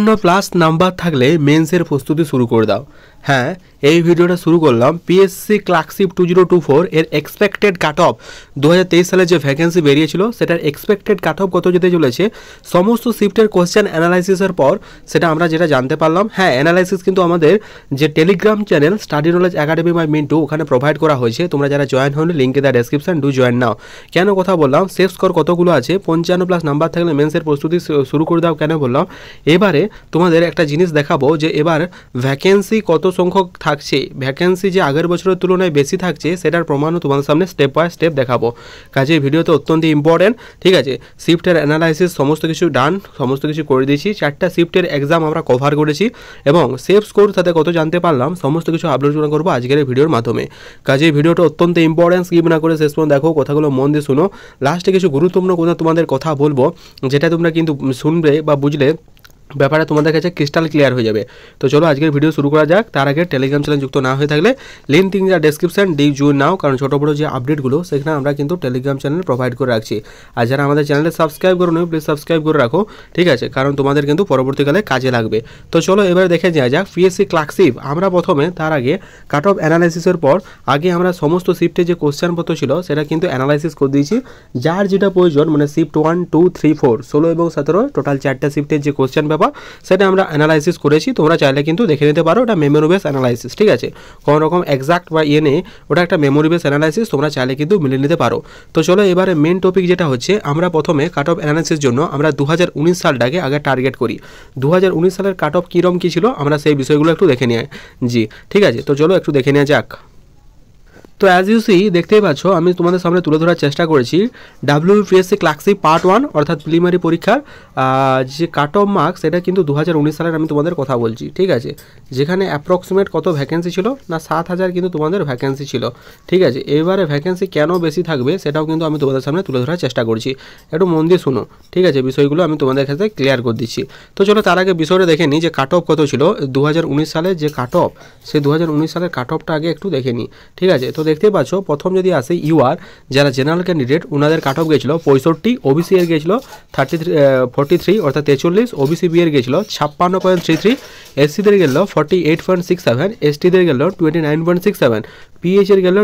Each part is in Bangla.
55+ নাম্বার থাকলে মেন্সের প্রস্তুতি শুরু করে দাও। হ্যাঁ, এই ভিডিওটা শুরু করলাম পিএসসি ক্লার্কশিপ 2024 এর এক্সপেক্টেড কাট অফ 2023 সালে যে ভ্যাকেন্সি বেরিয়েছিল সেটার এক্সপেক্টেড কাট অফ কত যেতে চলেছে সমস্ত শিফটের কোশ্চেন অ্যানালাইসিসের পর সেটা আমরা যেটা জানতে পারলাম। হ্যাঁ, অ্যানালাইসিস কিন্তু আমাদের যে Telegram channel Study Knowledge Academy by Mintu ওখানে প্রোভাইড করা হয়েছে। তোমরা যারা জয়েন হন লিঙ্কে দেওয়া ডেসক্রিপশন ডু জয়েন নাও। কেন কথা বললাম, সেফ স্কোর কতগুলো আছে 55+ নাম্বার থাকলে মেন্সের প্রস্তুতি শুরু করে দাও কেন বললাম, এবারে তোমাদের একটা জিনিস দেখাবো যে এবার ভ্যাকেন্সি কত সংখ্যক থাকছে, ভ্যাকেন্সি যে আগের বছরের তুলনায় বেশি থাকছে সেটার প্রমাণও তোমাদের সামনে স্টেপ বাই স্টেপ দেখাবো। কাজে এই ভিডিওতে অত্যন্ত ইম্পর্টেন্ট। ঠিক আছে, শিফটের অ্যানালাইসিস সমস্ত কিছু ডান, সমস্ত কিছু করে দিয়েছি। 4টা শিফটের এক্সাম আমরা কভার করেছি এবং সেফ স্কোর সাথে কত জানতে পারলাম সমস্ত কিছু আলোচনা করবো আজকের এই ভিডিওর মাধ্যমে। কাজে এই ভিডিওটা অত্যন্ত ইম্পর্টেন্ট, স্কিপ না করে শেষ পর্যন্ত দেখো, কথাগুলো মন দিয়ে শুনো। লাস্টে কিছু গুরুত্বপূর্ণ কথা তোমাদের কথা বলবো যেটা তোমরা কিন্তু শুনবে বা বুঝলে ব্যাপারে তোমাদের কাছে ক্রিস্টাল ক্লিয়ার হয়ে যাবে। তো চলো আজকের ভিডিও শুরু করা যাক। তার আগে টেলিগ্রাম চ্যানেল যুক্ত না হয়ে থাকলে লিঙ্ক ডেসক্রিপশন জয়েন নাও, কারণ ছোটো বড়ো যে আপডেটগুলো সেখানে আমরা কিন্তু টেলিগ্রাম চ্যানেল প্রোভাইড করে রাখছি। আর যারা আমাদের চ্যানেলে সাবস্ক্রাইব করো নি প্লিজ সাবস্ক্রাইব করে রাখো, ঠিক আছে, কারণ তোমাদের কিন্তু পরবর্তীকালে কাজে লাগবে। তো চলো এবার দেখে যাওয়া যাক পিএসসি ক্লার্কশিপ। আমরা প্রথমে তার আগে কাট অফ অ্যানালাইসিসের পর আগে আমরা সমস্ত শিফটে যে কোশ্চেনপত্র ছিল সেটা কিন্তু অ্যানালাইসিস করে দিয়েছি। যার যেটা প্রয়োজন, মানে শিফট 1, 2, 3, 4, 16 এবং 17 টোটাল 4টা শিফটের যে কোশ্চেন পেপার সেটা আমরা অ্যানালাইসিস করেছি। তোমরা চাইলে কিন্তু দেখে নিতে পারো, ওটা মেমোরি বেস অ্যানালাইসিস, ঠিক আছে, কোনো রকম এক্সাক্ট বা নেই, ওটা একটা মেমোরি বেস অ্যানালাইসিস, তোমরা চাইলে কিন্তু মিলিয়ে নিতে পারো। তো চলো এবারে মেন টপিক যেটা হচ্ছে, আমরা প্রথমে কাট অফ অ্যানালাইসিস জন্য আমরা 2019 সালটাকে আগে টার্গেট করি। 2019 সালের কাট অফ কীরকম কী ছিল আমরা সেই বিষয়গুলো একটু দেখে নিই। জি ঠিক আছে, তো চলো একটু দেখে নেওয়া যাক। তো অ্যাজ ইউ সি দেখতেই পাচ্ছ আমি তোমাদের সামনে তুলে ধরার চেষ্টা করেছি ডাব্লিউবিপিএসসি ক্লার্কশিপ পার্ট 1 অর্থাৎ প্রিলিমিনারি পরীক্ষার যে কাট অফ মার্কস সেটা কিন্তু 2019 সালের আমি তোমাদের কথা বলছি, ঠিক আছে, যেখানে অ্যাপ্রক্সিমেট কত ভ্যাকেন্সি ছিল না 7000 কিন্তু তোমাদের ভ্যাকেন্সি ছিল, ঠিক আছে। এবারে ভ্যাকেন্সি কেন বেশি থাকবে সেটাও কিন্তু আমি তোমাদের সামনে তুলে ধরার চেষ্টা করছি, একটু মন দিয়ে শুনো, ঠিক আছে, বিষয়গুলো আমি তোমাদের কাছে ক্লিয়ার করে দিচ্ছি। তো চলো তার আগে বিষয়টা দেখে নিই যে কাট অফ কত ছিল 2019 সালের যে কাট অফ, সেই 2019 সালের কাট অফটা আগে একটু দেখে নিই, ঠিক আছে। তো দেখতে পাচ্ছ প্রথম যদি আসে ইউআর যারা জেনারেল ক্যান্ডিডেট ওনাদের কাট অফ গেছিলো 65, ওবিসি এর গেছিলো 43 অর্থাৎ 43, ওবিসি বি এর গেছিলো 56.33, এসসিদের গেল 48.67, এসটিদের গেল 29.67, পিএইচ এর গেল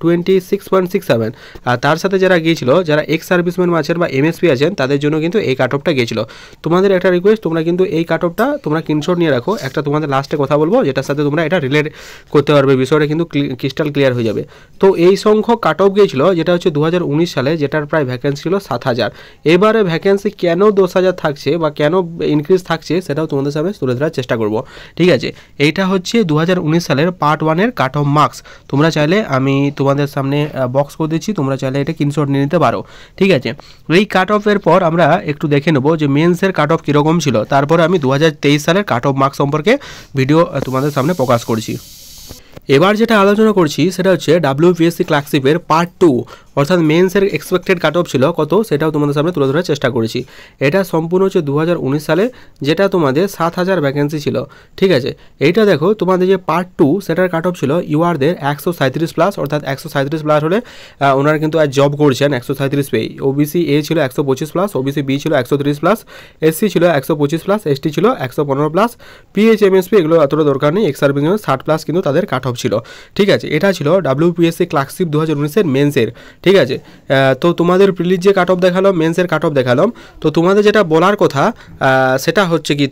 26.67। আর তার সাথে যারা গিয়েছিল যারা এক্স সার্ভিসম্যান আছেন বা এমএসপি আছেন তাদের জন্য কিন্তু এই কাট অফটা গিয়েছিল। তোমাদের একটা রিকোয়েস্ট, তোমরা কিন্তু এই কাট অফটা তোমরা স্ক্রিনশট নিয়ে রাখো, একটা তোমাদের লাস্টে কথা বলবো যেটার সাথে তোমরা এটা রিলেট করতে পারবে, বিষয়টা কিন্তু ক্রিস্টাল ক্লিয়ার হয়ে যাবে। তো এই সংখ্যক কাট অফ গিয়েছিল যেটা হচ্ছে 2019 সালে, যেটার প্রায় ভ্যাকেন্সি ছিল 7000। এবারে ভ্যাকেন্সি কেন 10000 থাকছে বা কেন ইনক্রিজ থাকছে সেটাও তোমাদের সামনে তুলে ধরার চেষ্টা করব, ঠিক আছে। এইটা হচ্ছে 2019 সালের পার্ট 1 এর কাট অফ মার্কস। তোমরা চাইলে আমি তোমাদের সামনে বক্স করে দিচ্ছি, তোমরা চাইলে এটা স্ক্রিনশট নিয়ে নিতে পারো, ঠিক আছে। এই কাট অফের পর আমরা একটু দেখে নেব যে মেন্সের কাট অফ কীরকম ছিল, তারপরে আমি 2023 সালের কাট অফ মার্কস সম্পর্কে ভিডিও তোমাদের সামনে প্রকাশ করছি। এবার যেটা আলোচনা করছি সেটা হচ্ছে ডাব্লিউবিপিএসসি ক্লার্কশিপের পার্ট 2 অর্থাৎ মেন্সের এক্সপেক্টেড কাট অফ ছিল কত সেটাও তোমাদের সামনে তুলে ধরার চেষ্টা করেছি। এটা সম্পূর্ণ হচ্ছে 2019 সালে, যেটা তোমাদের 7000 ভ্যাকেন্সি ছিল, ঠিক আছে। এইটা দেখো তোমাদের যে পার্ট 2 সেটার কাট অফ ছিল ইউআরদের 137+, অর্থাৎ 137+ হলে ওনারা কিন্তু আজ জব করছেন 137 পেয়ে। ওবিসি এ ছিল 125+, ওবিসি বি ছিল 130+, এসসি ছিল 125+, এসটি ছিল 115+, পিএইচ এমএসপি এগুলো এতটা দরকার নেই, এক্স সার্ভিসম্যান 60+ কিন্তু তাদের কাট অফ ছিল, ঠিক আছে। এটা ছিল ডাব্লিউবিপিএসসি ক্লার্কশিপ 2019 মেন্সের, ঠিক আছে। তো তোমাদের প্রিলিজ যে কাট অফ দেখালাম, মেন্সের কাট অফ দেখালাম, তো তোমাদের যেটা বলার কথা সেটা হচ্ছে কি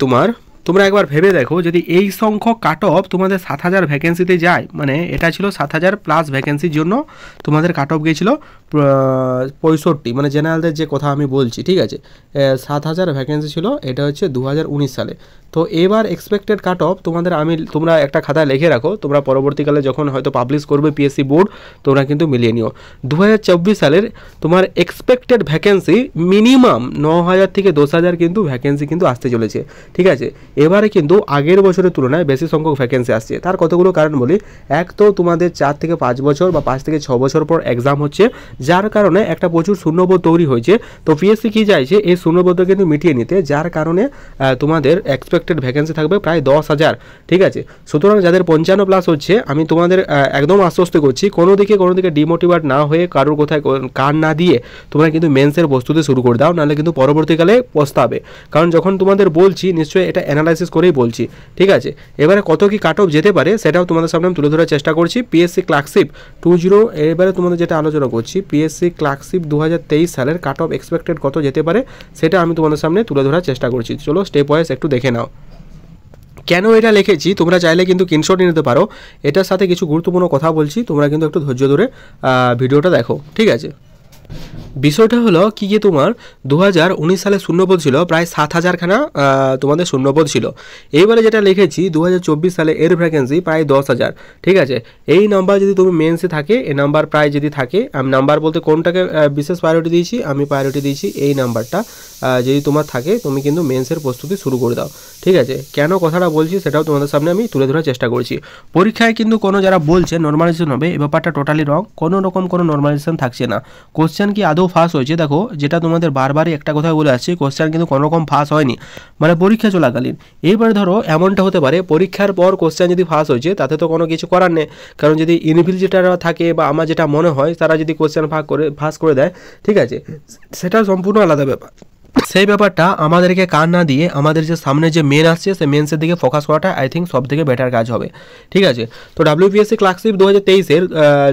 তোমরা একবার ভেবে দেখো যদি এই সংখ্যক কাট অফ তোমাদের 7000 ভ্যাকেন্সিতে যায়, মানে এটা ছিল 7000+ ভ্যাকেন্সির জন্য তোমাদের কাট অফ গিয়েছিল 65, মানে জেনারেলদের যে কথা আমি বলছি, ঠিক আছে, 7000 ভ্যাকেন্সি ছিল, এটা হচ্ছে 2019 সালে। তো এবার এক্সপেক্টেড কাট অফ তোমরা একটা খাতায় লিখে রাখো, তোমরা পরবর্তীকালে যখন হয়তো পাবলিশ করবে পিএসসি বোর্ড তোমরা কিন্তু মিলিয়ে নিও। 2024 সালের তোমার এক্সপেক্টেড ভ্যাকেন্সি মিনিমাম 9000 থেকে 10000 কিন্তু ভ্যাকেন্সি কিন্তু আসতে চলেছে, ঠিক আছে। এবারে কিন্তু আগের বছরের তুলনায় বেশি সংখ্যক ভ্যাকেন্সি আসছে, তার কতগুলো কারণ বলি। এক তো তোমাদের 4 থেকে 5 বছর বা 5 থেকে 6 বছর পর এক্সাম হচ্ছে, যার কারণে একটা প্রচুর শূন্যপদ তৈরি হয়েছে। তো পিএসসি কী চাইছে এই শূন্যপদটা কিন্তু মিটিয়ে নিতে, যার কারণে তোমাদের এক্সপেক্টেড ভ্যাকেন্সি থাকবে প্রায় 10,000। ঠিক আছে, সুতরাং যাদের 55 প্লাস হচ্ছে আমি তোমাদের একদম আশ্বস্ত করছি কোনো দিকে ডিমোটিভেট না হয়ে কারোর কোথায় কান না দিয়ে তোমরা কিন্তু মেন্সের প্রস্তুতি শুরু করে দাও, নাহলে কিন্তু পরবর্তীকালে পস্তাবে। কারণ যখন তোমাদের বলছি নিশ্চয়ই এটা অ্যানালাইসিস করেই বলছি। ঠিক আছে, এবারে কত কি কাট অফ যেতে পারে সেটাও তোমাদের সামনে আমি তুলে ধরার চেষ্টা করছি। পিএসসি ক্লার্কশিপ 20, এবারে তোমাদের যেটা আলোচনা করছি পিএসসি ক্লার্কশিপ 2023 সালের কাট অফ এক্সপেক্টেড কত যেতে পারে সেটা আমি তোমাদের সামনে তুলে ধরার চেষ্টা করছি। চলো স্টেপ ওয়াইজ একটু দেখে নাও। কেন এটা লিখেছি তোমরা চাইলে কিন্তু স্ক্রিনশট নিয়ে নিতে পারো। এটার সাথে কিছু গুরুত্বপূর্ণ কথা বলছি, তোমরা কিন্তু একটু ধৈর্য ধরে ভিডিওটা দেখো। ঠিক আছে, বিষয়টা হলো কি যে তোমার 2019 সালে শূন্যপদ ছিল প্রায় 7,000খানা তোমাদের শূন্যপদ ছিল। এইবারে যেটা লিখেছি 2024 সালে এর ভ্যাকেন্সি প্রায় 10,000। ঠিক আছে, এই নাম্বার যদি তুমি মেন্সে থাকে, এই নাম্বার প্রায় যদি থাকে, আমি নাম্বার বলতে কোনটাকে বিশেষ প্রায়োরিটি দিয়েছি, আমি প্রায়োরিটি দিয়েছি এই নাম্বারটা যদি তোমার থাকে তুমি কিন্তু মেন্সের প্রস্তুতি শুরু করে দাও। ঠিক আছে, কেন কথাটা বলছি সেটাও তোমাদের সামনে আমি তুলে ধরার চেষ্টা করছি। পরীক্ষায় কিন্তু কোনো যারা বলছে নর্মালাইজেশন হবে, এই ব্যাপারটা টোটালি রং। কোনো রকম কোনো নর্মালাইজেশন থাকছে না। কোশ্চেন কি আদৌ ফাঁস হয়েছে? দেখো, যেটা তোমাদের বারবারই একটা কথা বলে আসছি, কোশ্চেন কিন্তু কোনো রকম ফাঁস হয়নি, মানে পরীক্ষা চলাকালীন। এইবারে ধরো এমনটা হতে পারে পরীক্ষার পর কোশ্চেন যদি ফাঁস হয়েছে তাতে তো কোনো কিছু করার নেই, কারণ যদি ইনভিজিলেটররা থাকে বা আমার যেটা মনে হয় তারা যদি কোশ্চেন ফাঁস করে দেয়, ঠিক আছে, সেটা সম্পূর্ণ আলাদা ব্যাপার। সেই ব্যাপারটা আমাদেরকে কান না দিয়ে আমাদের যে সামনে যে মেন আসছে সেই মেন্সের দিকে ফোকাস করাটা আই থিঙ্ক সব থেকে বেটার কাজ হবে। ঠিক আছে, তো WPSC ক্লার্কশিপ 2023-এর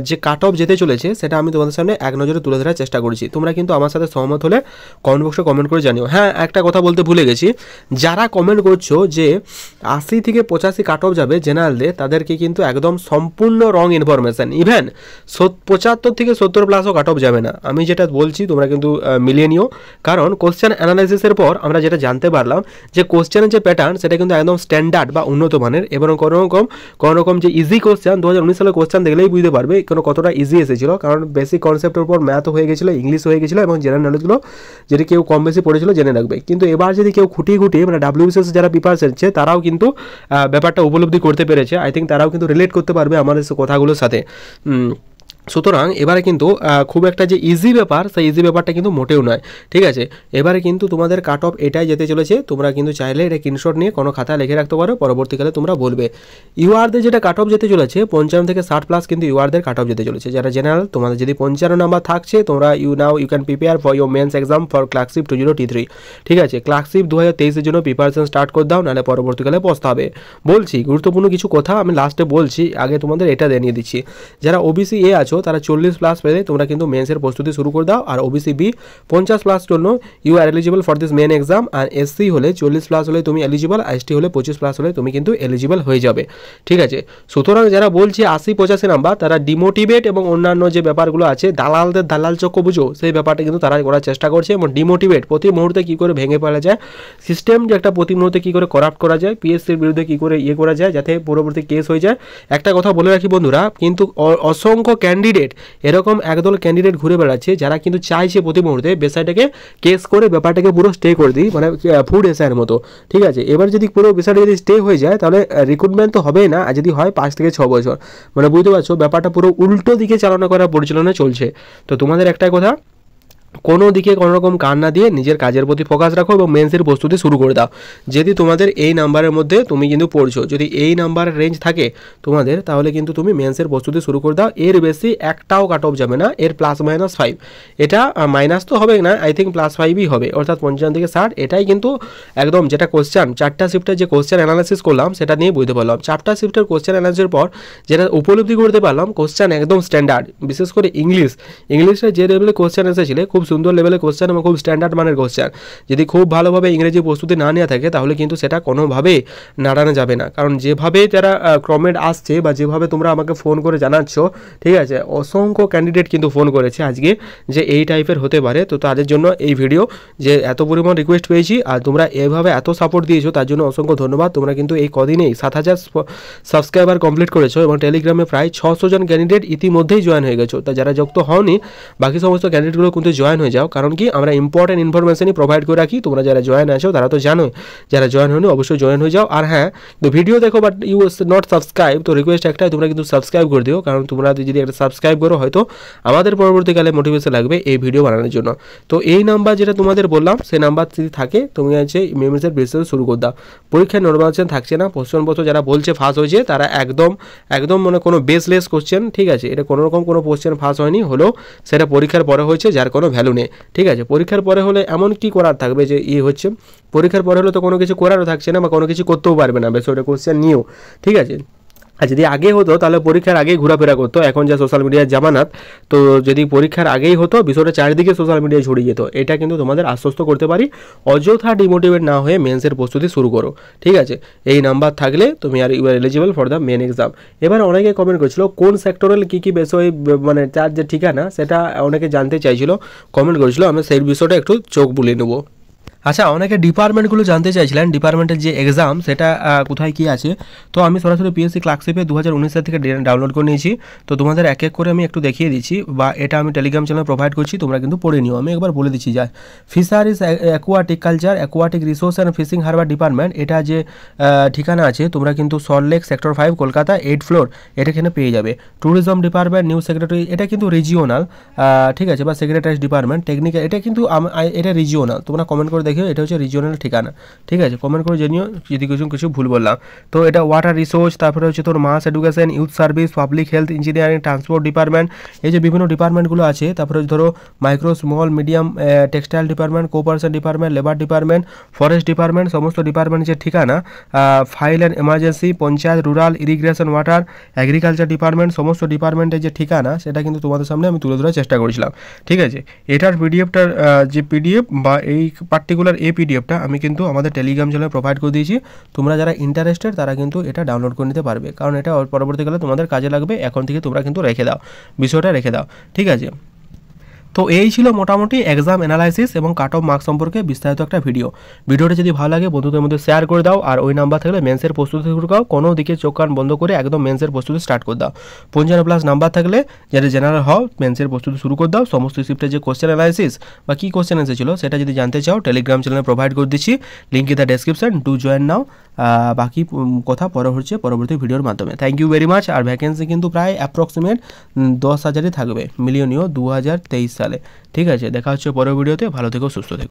যে কাট অফ যেতে চলেছে সেটা আমি তোমাদের সামনে এক নজরে তুলে ধরার চেষ্টা করেছি। তোমরা কিন্তু আমার সাথে সহমত হলে কমেন্ট বক্সে কমেন্ট করে জানিও। হ্যাঁ, একটা কথা বলতে ভুলে গেছি, যারা কমেন্ট করছো যে 80 থেকে 85 কাট অফ যাবে জেনারেলদের, তাদেরকে কিন্তু একদম সম্পূর্ণ রং ইনফরমেশান। ইভেন 75 থেকে 70 প্লাসও কাট অফ যাবে না। আমি যেটা বলছি তোমরা কিন্তু মিলিয়ে নিও, কারণ কোশ্চেন অ্যানালাইসিসের পর আমরা যেটা জানতে পারলাম যে কোশ্চেনের যে প্যাটার্ন সেটা কিন্তু একদম স্ট্যান্ডার্ড বা উন্নত মানের, এবং কোনো রকম যে ইজি কোশ্চেন 2019 সালের কোশ্চেন দেখলেই বুঝতে পারবে কতটা ইজি এসেছিল, কারণ বেসিক কনসেপ্টের উপর ম্যাথ হয়ে গেছিলো, ইংলিশ হয়ে গেছিলো, এবং জেনারেল নলেজগুলো যদি কেউ কম বেশি পড়েছিল জেনে রাখবে। কিন্তু এবার যদি কেউ খুঁটিয়ে মানে WBCS যারা প্রিপারেশন নিচ্ছে তারাও কিন্তু ব্যাপারটা উপলব্ধি করতে পেরেছে। আই থিঙ্ক তারাও কিন্তু রিলেট করতে পারবে আমাদের কথাগুলোর সাথে। সুতরাং এবারে কিন্তু খুব একটা যে ইজি ব্যাপার সেই ইজি ব্যাপারটা কিন্তু মোটেও নয়। ঠিক আছে, এবারে কিন্তু তোমাদের কাট অফ এটাই যেতে চলেছে। তোমরা কিন্তু চাইলে এটা স্ক্রিনশট নিয়ে কোনো খাতায় লিখে রাখতে পারো, পরবর্তীকালে তোমরা বলবে। ইউআরদের যেটা কাট অফ যেতে চলেছে 55 থেকে 60 প্লাস কিন্তু ইউআরদের কাট অফ যেতে চলেছে। যারা জেনারেল তোমাদের যদি 55 নাম্বার থাকছে তোমরা you can prepare for your mains exam for clerkship 2023। ঠিক আছে, ক্লার্কশিপ 2023-এর জন্য প্রিপারেশন স্টার্ট করে দাও, নাহলে পরবর্তীকালে পস্তাবে। বলছি গুরুত্বপূর্ণ কিছু কথা আমি লাস্টে বলছি, আগে তোমাদের এটা জানিয়ে দিচ্ছি। যারা ওবিসি এ আছো তারা 40 প্লাস পেলে তোমরা কিন্তু মেন্সের প্রস্তুতি শুরু করে দাও, আর ওবিসি বি 50 প্লাস জন্য you are eligible for this main exam. আর এসসি হলে 40 প্লাস হলে তুমি এলিজিবল, এসটি হলে 25 প্লাস হলে তুমি কিন্তু এলিজিবল হয়ে যাবে। ঠিক আছে, সুতরাং যারা বলছে 80-85 নাম্বার তারা ডিমোটিভেট এবং অন্যান্য যে ব্যাপারগুলো আছে দালালদের দালাল চক্র বুঝো, সেই ব্যাপারটা কিন্তু তারা করার চেষ্টা করছে। এবং ডিমোটিভেট প্রতি মুহূর্তে কী করে ভেঙে ফেলা যায়, সিস্টেম যে একটা প্রতি মুহূর্তে কী করে করাপ্ট করা যায়, পিএসসির বিরুদ্ধে কী করে করা যায় যাতে পরবর্তী কেস হয়ে যায়। একটা কথা বলে রাখি বন্ধুরা, কিন্তু অসংখ্য ক্যান্ডিডেট এরকম একদল ক্যান্ডিডেট ঘুরে বেড়াচ্ছে যারা কিন্তু চাইছে প্রতি মুহূর্তে বিষয়টাকে কেস করে ব্যাপারটাকে পুরো স্টে করে দিই, মানে ফুড এসআইয়ের মতো। ঠিক আছে, এবার যদি পুরো বিষয়টা যদি স্টে হয়ে যায় তাহলে রিক্রুটমেন্ট তো হবেই না, আর যদি হয় 5 থেকে 6 বছর, মানে বুঝতে পারছো ব্যাপারটা পুরো উল্টো দিকে চালনা করার পরিচালনা চলছে। তো তোমাদের একটাই কথা, কোনো দিকে কোনো রকম কান না দিয়ে নিজের কাজের প্রতি ফোকাস রাখো এবং মেন্সের প্রস্তুতি শুরু করে দাও। যদি তোমাদের এই নাম্বারের মধ্যে তুমি কিন্তু পড়ছো, যদি এই নাম্বারের রেঞ্জ থাকে তোমাদের, তাহলে কিন্তু তুমি মেন্সের প্রস্তুতি শুরু করে দাও। এর বেশি একটাও কাট অফ যাবে না, এর +-5, এটা মাইনাস তো হবে না, আই থিঙ্ক +5ই হবে, অর্থাৎ 55 থেকে 60। এটাই কিন্তু একদম যেটা কোশ্চেন 4টা শিফটের যে কোশ্চেন অ্যানালাইসিস করলাম সেটা নিয়ে বুঝতে পারলাম। 4টা শিফটের কোশ্চেন অ্যানালাইসিসের পর যেটা উপলব্ধি করতে পারলাম কোশ্চেন একদম স্ট্যান্ডার্ড, বিশেষ করে ইংলিশে যে লেভেলে কোশ্চেন এসেছিলে খুব সুন্দর লেভেলের কোশ্চেন এবং খুব স্ট্যান্ডার্ড মানের কোশ্চেন। যদি খুব ভালোভাবে ইংরেজি প্রস্তুতি না নেওয়া থাকে তাহলে কিন্তু সেটা কোনোভাবেই নাড়ানো যাবে না, কারণ যেভাবে যারা কমেন্ট আসছে বা যেভাবে তোমরা আমাকে ফোন করে জানাচ্ছ, ঠিক আছে, অসংখ্য ক্যান্ডিডেট কিন্তু ফোন করেছে আজকে যে এই টাইপের হতে পারে। তো তাদের জন্য এই ভিডিও, যে এত পরিমাণ রিকোয়েস্ট পেয়েছি আর তোমরা এভাবে এত সাপোর্ট দিয়েছো তার জন্য অসংখ্য ধন্যবাদ। তোমরা কিন্তু এই কদিনেই 7000 সাবস্ক্রাইবার কমপ্লিট করেছো এবং টেলিগ্রামে প্রায় 600 জন ক্যান্ডিডেট ইতিমধ্যেই জয়েন হয়ে গেছো। তা যারা যুক্ত হওনি বাকি সমস্ত ক্যান্ডিডেটগুলো কিন্তু জয়েন হয়ে যাও, কারণ কি আমরা ইম্পর্টেন্ট ইনফরমেশনই প্রোভাইড করে রাখি। তোমরা যারা জয়েন আছো তারা তো জানোই, যারা জয়েন হয়নি অবশ্যই জয়েন হয়ে যাও। আর হ্যাঁ, তো ভিডিও দেখো বাট ইউ নট সাবস্ক্রাইব, তো রিকোয়েস্ট একটাই, তোমরা কিন্তু সাবস্ক্রাইব করে দিও, কারণ তোমরা যদি একটা সাবস্ক্রাইব করো হয়তো আমাদের পরবর্তীকালে মোটিভেশন লাগবে এই ভিডিও বানানোর জন্য। তো এই নাম্বার যেটা তোমাদের বললাম সেই নাম্বার যদি থাকে তুমি আছে মেমসের বেসে শুরু করে দাও। পরীক্ষায় নর্মাল থাকছে না, কোশ্চেনপত্র যারা বলছে ফাঁস হয়েছে তারা একদম মানে কোনো বেসলেস কোশ্চেন, ঠিক আছে, এটা কোনো রকম কোনো কোশ্চেন ফাঁস হয়নি, হলো সেটা পরীক্ষার পরে হয়েছে, যার কোনো ভ্যালু নেই, ঠিক আছে। পরীক্ষার পরে হলে এমন কি করার থাকবে যে হচ্ছে, পরীক্ষার পরে হলে তো কোনো কিছু করারও থাকছে না বা কোনো কিছু করতেও পারবে না বেশ ওটা কোশ্চেন নিয়েও, ঠিক আছে। আর যদি আগে হতো তাহলে পরীক্ষার আগেই ঘোরাফেরা করতো, এখন যা সোশ্যাল মিডিয়ার জামানাত, তো যদি পরীক্ষার আগেই হতো বিষয়টা চারিদিকে সোশ্যাল মিডিয়ায় ছড়িয়ে যেত। এটা কিন্তু তোমাদের আশ্বস্ত করতে পারি, অযথা ডিমোটিভেট না হয়ে মেন্সের প্রস্তুতি শুরু করো, ঠিক আছে। এই নাম্বার থাকলে তুমি আর you are eligible for the main exam. এবার অনেকে কমেন্ট করেছিল কোন সেক্টরাল কী বিষয়, মানে তার যে ঠিকানা সেটা অনেকে জানতে চাইছিল, কমেন্ট করেছিল, আমরা সেই বিষয়টা একটু চোখ বুলিয়ে নেবো। আচ্ছা, অনেকে ডিপার্টমেন্টগুলো জানতে চাইছিলেন, ডিপার্টমেন্টের যে এক্সাম সেটা কোথায় কী আছে। তো আমি সরাসরি পিএসসি ক্লার্কশিপে 2019 সাল থেকে ডাউনলোড করে নিয়েছি। তো তোমাদের এক এক করে আমি একটু দেখিয়ে দিচ্ছি, বা এটা আমি টেলিগ্রাম চ্যানেল প্রোভাইড করছি, তোমরা কিন্তু পড়ে নিও। আমি একবার বলে দিচ্ছি, যায় fisheries, aquatic culture, aquatic resource and fishing harbour department, এটা যে ঠিকানা আছে তোমরা কিন্তু সল্টলেক সেক্টর 5 কলকাতা 8 ফ্লোর, এটা এখানে পেয়ে যাবে। ট্যুরিজম ডিপার্টমেন্ট নিউ সেক্রেটারি, এটা কিন্তু রিজিওনাল, ঠিক আছে, বা সেক্রেটারি ডিপার্টমেন্ট টেকনিক্যাল, এটা কিন্তু এটা রিজিওনাল, তোমরা কমেন্ট করে দেখো, এটা হচ্ছে রিজিওনাল ঠিকানা, ঠিক আছে। কমেন্ট করে জানিও যদি কিছু ভুল বললাম। তো এটা ওয়াটার রিসোর্স, তারপরে হচ্ছে তোর mass education, youth service, public health, engineering, transport department, এই যে বিভিন্ন ডিপার্টমেন্টগুলো আছে। তারপরে ধরো micro small medium textile department, cooperation department, labour department, forest department, সমস্ত ডিপার্টমেন্টের যে ঠিকানা, fire and emergency, panchayat, rural, irrigation, water, agriculture department, সমস্ত ডিপার্টমেন্টের যে ঠিকানা সেটা কিন্তু তোমাদের সামনে আমি তুলে ধরার চেষ্টা করেছিলাম, ঠিক আছে। এটার পিডিএফটার যে পিডিএফ বা এই পার্টিকুলার এই পিডিএফটা আমি কিন্তু আমাদের টেলিগ্রাম চ্যানেলে প্রোভাইড করে দিয়েছি। তোমরা যারা ইন্টারেস্টেড তারা কিন্তু এটা ডাউনলোড করে নিতে পারবে, কারণ এটা পরবর্তীকালে তোমাদের কাজে লাগবে। এখন থেকে তোমরা কিন্তু রেখে দাও, বিষয়টা রেখে দাও, ঠিক আছে। তো এই ছিল মোটামুটি এক্সাম অ্যানালাইসিস এবং কাট অফ মার্কস সম্পর্কে বিস্তারিত একটা ভিডিওটা যদি ভালো লাগে বন্ধুদের মধ্যে শেয়ার করে দাও। আর ওই নাম্বার থাকলে মেন্সের প্রস্তুতি শুরু করো, কোনো দিকে চোখ কান বন্ধ করে একদম মেন্সের প্রস্তুতি স্টার্ট করে দাও। 55+ নাম্বার থাকলে যারা জেনারেল হও মেন্সের প্রস্তুতি শুরু করে দাও। সমস্ত শিফটের যে কোশ্চেন অ্যানালাইসিস বা কী কোশ্চেন এসেছিলো সেটা যদি জানতে চাও টেলিগ্রাম চ্যানেলে প্রোভাইড করে দিচ্ছি, link in the description, do join now. বাকি কথা পরবর্তী ভিডিওর মাধ্যমে। Thank you very much. আর ভ্যাকেন্সি কিন্তু প্রায় অ্যাপ্রক্সিমেট 10,000-ই থাকবে, মিলিয়নীয় 2023 সালে, ঠিক আছে। দেখা হচ্ছে পরের ভিডিওতে, ভালো থেকো, সুস্থ থেকো।